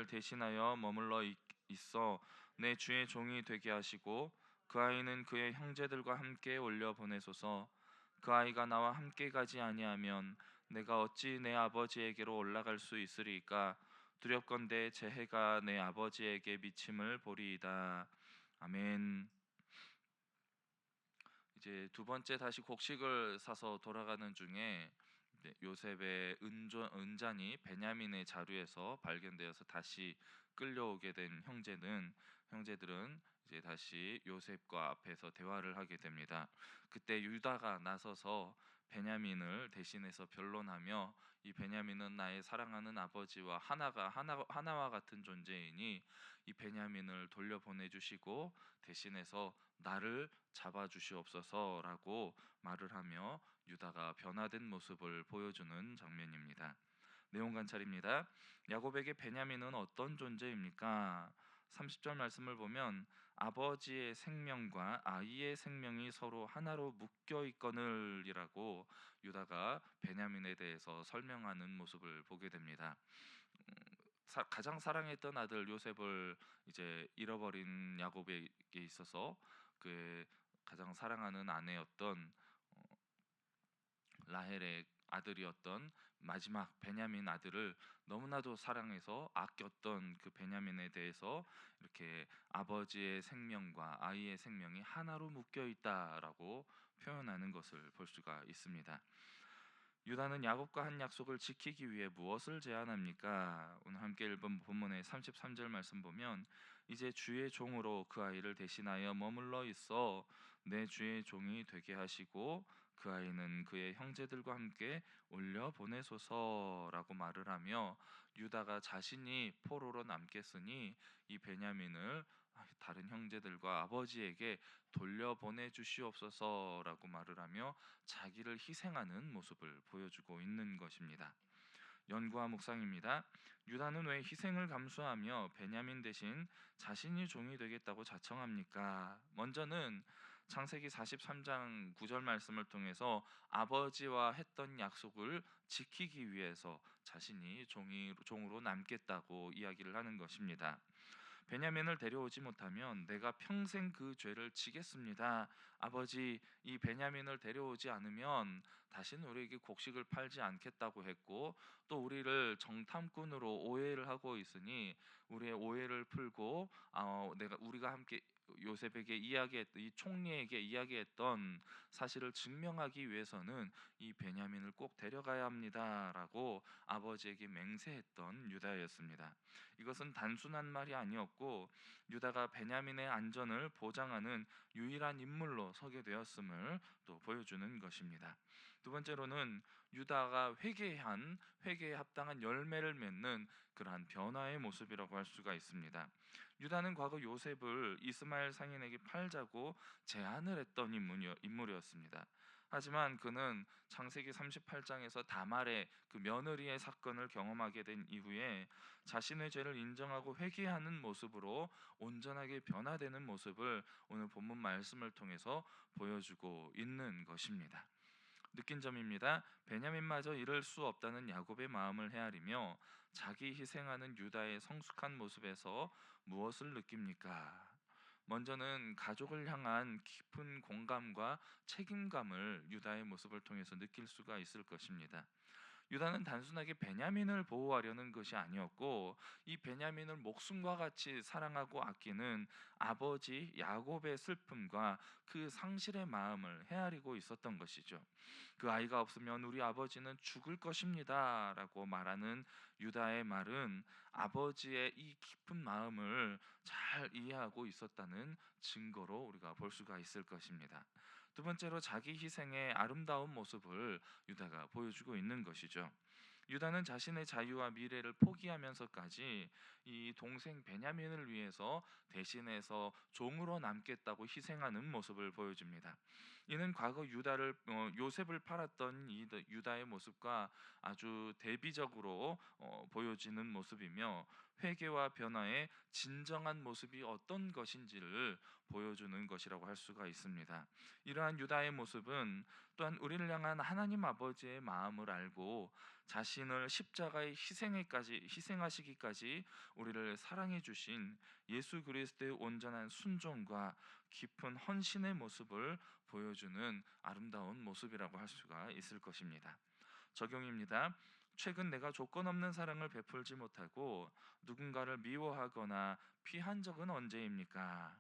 대신하여 머물러 있어 내 주의 종이 되게 하시고 그 아이는 그의 형제들과 함께 올려 보내소서. 그 아이가 나와 함께 가지 아니하면 내가 어찌 내 아버지에게로 올라갈 수 있으리까? 두렵건대 제 해가 내 아버지에게 미침을 보리이다. 아멘. 이제 두 번째 다시 곡식을 사서 돌아가는 중에 요셉의 은잔이 베냐민의 자루에서 발견되어서 다시 끌려오게 된 형제들은 이제 다시 요셉과 앞에서 대화를 하게 됩니다. 그때 유다가 나서서 베냐민을 대신해서 변론하며, 이 베냐민은 나의 사랑하는 아버지와 하나와 같은 존재이니 이 베냐민을 돌려보내 주시고 대신해서 나를 잡아 주시옵소서라고 말을 하며 유다가 변화된 모습을 보여주는 장면입니다. 내용 관찰입니다. 야곱에게 베냐민은 어떤 존재입니까? 30절 말씀을 보면 아버지의 생명과 아이의 생명이 서로 하나로 묶여 있거늘이라고 유다가 베냐민에 대해서 설명하는 모습을 보게 됩니다. 가장 사랑했던 아들 요셉을 이제 잃어버린 야곱에게 있어서 그의 가장 사랑하는 아내였던 라헬의 아들이었던 마지막 베냐민 아들을 너무나도 사랑해서 아꼈던 그 베냐민에 대해서 이렇게 아버지의 생명과 아이의 생명이 하나로 묶여 있다라고 표현하는 것을 볼 수가 있습니다. 유다는 야곱과 한 약속을 지키기 위해 무엇을 제안합니까? 오늘 함께 읽은 본문의 33절 말씀 보면 이제 주의 종으로 그 아이를 대신하여 머물러 있어 내 주의 종이 되게 하시고 그 아이는 그의 형제들과 함께 올려 보내소서라고 말을 하며, 유다가 자신이 포로로 남겠으니 이 베냐민을 다른 형제들과 아버지에게 돌려보내 주시옵소서라고 말을 하며 자기를 희생하는 모습을 보여주고 있는 것입니다. 연구와 묵상입니다. 유다는 왜 희생을 감수하며 베냐민 대신 자신이 종이 되겠다고 자청합니까? 먼저는 창세기 43장 9절 말씀을 통해서 아버지와 했던 약속을 지키기 위해서 자신이 종으로 남겠다고 이야기를 하는 것입니다. 베냐민을 데려오지 못하면 내가 평생 그 죄를 지겠습니다. 아버지, 이 베냐민을 데려오지 않으면 다시는 우리에게 곡식을 팔지 않겠다고 했고, 또 우리를 정탐꾼으로 오해를 하고 있으니 우리의 오해를 풀고 우리가 함께 요셉에게 이 총리에게 이야기했던 사실을 증명하기 위해서는 이 베냐민을 꼭 데려가야 합니다라고 아버지에게 맹세했던 유다였습니다. 이것은 단순한 말이 아니었고 유다가 베냐민의 안전을 보장하는 유일한 인물로 서게 되었음을 또 보여주는 것입니다. 두 번째로는 유다가 회개에 합당한 열매를 맺는 그러한 변화의 모습이라고 할 수가 있습니다. 유다는 과거 요셉을 이스마엘 상인에게 팔자고 제안을 했던 인물이었습니다. 하지만 그는 창세기 38장에서 다말의 그 며느리의 사건을 경험하게 된 이후에 자신의 죄를 인정하고 회개하는 모습으로 온전하게 변화되는 모습을 오늘 본문 말씀을 통해서 보여주고 있는 것입니다. 느낀 점입니다. 베냐민마저 이럴 수 없다는 야곱의 마음을 헤아리며 자기 희생하는 유다의 성숙한 모습에서 무엇을 느낍니까? 먼저는 가족을 향한 깊은 공감과 책임감을 유다의 모습을 통해서 느낄 수가 있을 것입니다. 유다는 단순하게 베냐민을 보호하려는 것이 아니었고 이 베냐민을 목숨과 같이 사랑하고 아끼는 아버지 야곱의 슬픔과 그 상실의 마음을 헤아리고 있었던 것이죠. 그 아이가 없으면 우리 아버지는 죽을 것입니다 라고 말하는 유다의 말은 아버지의 이 깊은 마음을 잘 이해하고 있었다는 증거로 우리가 볼 수가 있을 것입니다. 두 번째로 자기 희생의 아름다운 모습을 유다가 보여주고 있는 것이죠. 유다는 자신의 자유와 미래를 포기하면서까지 이 동생 베냐민을 위해서 대신해서 종으로 남겠다고 희생하는 모습을 보여줍니다. 이는 과거 요셉을 팔았던 유다의 모습과 아주 대비적으로 보여지는 모습이며 회개와 변화의 진정한 모습이 어떤 것인지를 보여주는 것이라고 할 수가 있습니다. 이러한 유다의 모습은 또한 우리를 향한 하나님 아버지의 마음을 알고 자신을 십자가의 희생하시기까지 우리를 사랑해 주신 예수 그리스도의 온전한 순종과 깊은 헌신의 모습을 보여주는 아름다운 모습이라고 할 수가 있을 것입니다. 적용입니다. 최근 내가 조건 없는 사랑을 베풀지 못하고 누군가를 미워하거나 피한 적은 언제입니까?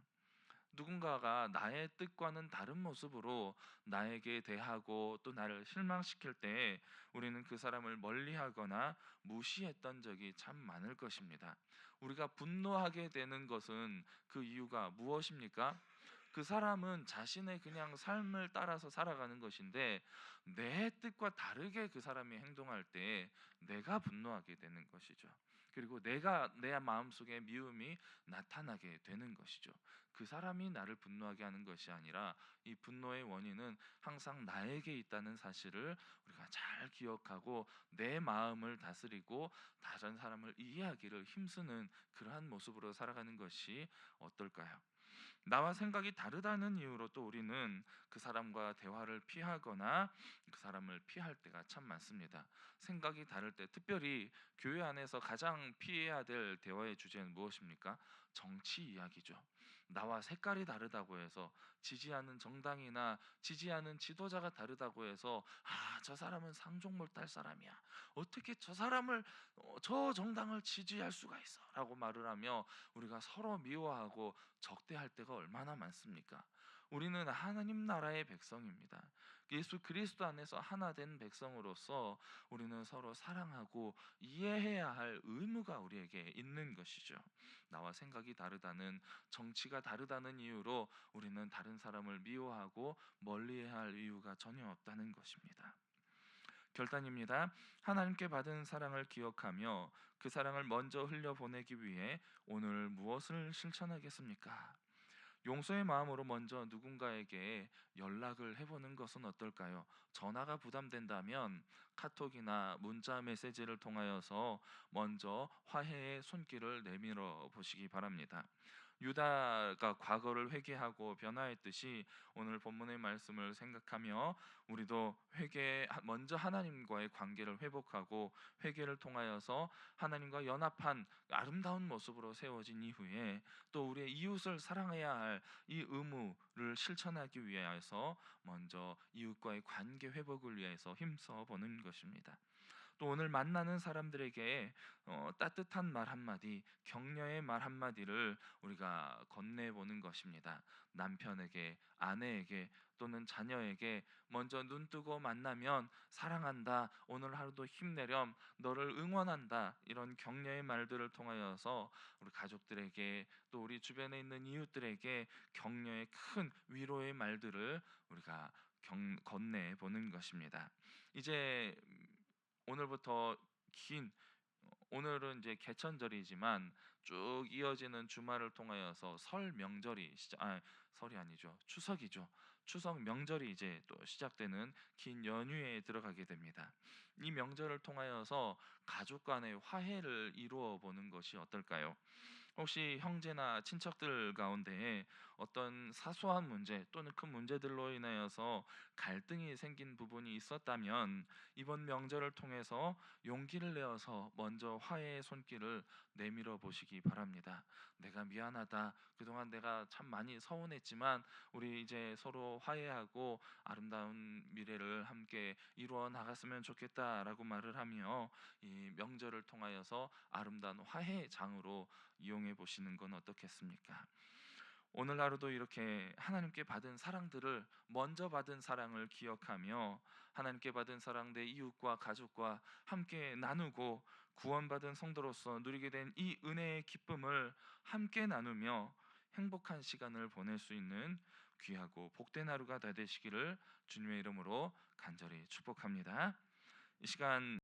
누군가가 나의 뜻과는 다른 모습으로 나에게 대하고 또 나를 실망시킬 때 우리는 그 사람을 멀리하거나 무시했던 적이 참 많을 것입니다. 우리가 분노하게 되는 것은 그 이유가 무엇입니까? 그 사람은 자신의 그냥 삶을 따라서 살아가는 것인데 내 뜻과 다르게 그 사람이 행동할 때 내가 분노하게 되는 것이죠. 그리고 내가 내 마음속에 미움이 나타나게 되는 것이죠. 그 사람이 나를 분노하게 하는 것이 아니라 이 분노의 원인은 항상 나에게 있다는 사실을 우리가 잘 기억하고 내 마음을 다스리고 다른 사람을 이해하기를 힘쓰는 그러한 모습으로 살아가는 것이 어떨까요? 나와 생각이 다르다는 이유로 또 우리는 그 사람과 대화를 피하거나 그 사람을 피할 때가 참 많습니다. 생각이 다를 때 특별히 교회 안에서 가장 피해야 될 대화의 주제는 무엇입니까? 정치 이야기죠. 나와 색깔이 다르다고 해서 지지하는 정당이나 지지하는 지도자가 다르다고 해서 저 사람은 상종몰달 사람이야. 어떻게 저 사람을 저 정당을 지지할 수가 있어라고 말을 하며 우리가 서로 미워하고 적대할 때가 얼마나 많습니까? 우리는 하나님 나라의 백성입니다. 예수 그리스도 안에서 하나 된 백성으로서 우리는 서로 사랑하고 이해해야 할 의무가 우리에게 있는 것이죠. 나와 생각이 다르다는, 정치가 다르다는 이유로 우리는 다른 사람을 미워하고 멀리해야 할 이유가 전혀 없다는 것입니다. 결단입니다. 하나님께 받은 사랑을 기억하며 그 사랑을 먼저 흘려보내기 위해 오늘 무엇을 실천하겠습니까? 용서의 마음으로 먼저 누군가에게 연락을 해보는 것은 어떨까요? 전화가 부담된다면 카톡이나 문자 메시지를 통하여서 먼저 화해의 손길을 내밀어 보시기 바랍니다. 유다가 과거를 회개하고 변화했듯이 오늘 본문의 말씀을 생각하며 우리도 먼저 하나님과의 관계를 회복하고 회개를 통하여서 하나님과 연합한 아름다운 모습으로 세워진 이후에 또 우리의 이웃을 사랑해야 할 이 의무를 실천하기 위해서 먼저 이웃과의 관계 회복을 위해서 힘써 보는 것입니다. 또 오늘 만나는 사람들에게 따뜻한 말 한마디, 격려의 말 한마디를 우리가 건네보는 것입니다. 남편에게, 아내에게 또는 자녀에게 먼저 눈뜨고 만나면 사랑한다, 오늘 하루도 힘내렴, 너를 응원한다, 이런 격려의 말들을 통하여서 우리 가족들에게 또 우리 주변에 있는 이웃들에게 격려의 큰 위로의 말들을 우리가 건네보는 것입니다. 이제 오늘부터 긴 오늘은 이제 개천절이지만 쭉 이어지는 주말을 통하여서 설 명절이 설이 아니죠. 추석이죠. 추석 명절이 이제 또 시작되는 긴 연휴에 들어가게 됩니다. 이 명절을 통하여서 가족 간의 화해를 이루어 보는 것이 어떨까요? 혹시 형제나 친척들 가운데 어떤 사소한 문제 또는 큰 문제들로 인하여서 갈등이 생긴 부분이 있었다면 이번 명절을 통해서 용기를 내어서 먼저 화해의 손길을 내밀어 보시기 바랍니다. 내가 미안하다. 그동안 내가 참 많이 서운했지만 우리 이제 서로 화해하고 아름다운 미래를 함께 이루어 나갔으면 좋겠다라고 말을 하며 이 명절을 통하여서 아름다운 화해의 장으로 이용해 보시는 건 어떻겠습니까? 오늘 하루도 이렇게 하나님께 받은 사랑들을, 먼저 받은 사랑을 기억하며 하나님께 받은 사랑 내 이웃과 가족과 함께 나누고 구원받은 성도로서 누리게 된 이 은혜의 기쁨을 함께 나누며 행복한 시간을 보낼 수 있는 귀하고 복된 하루가 되시기를 주님의 이름으로 간절히 축복합니다. 이 시간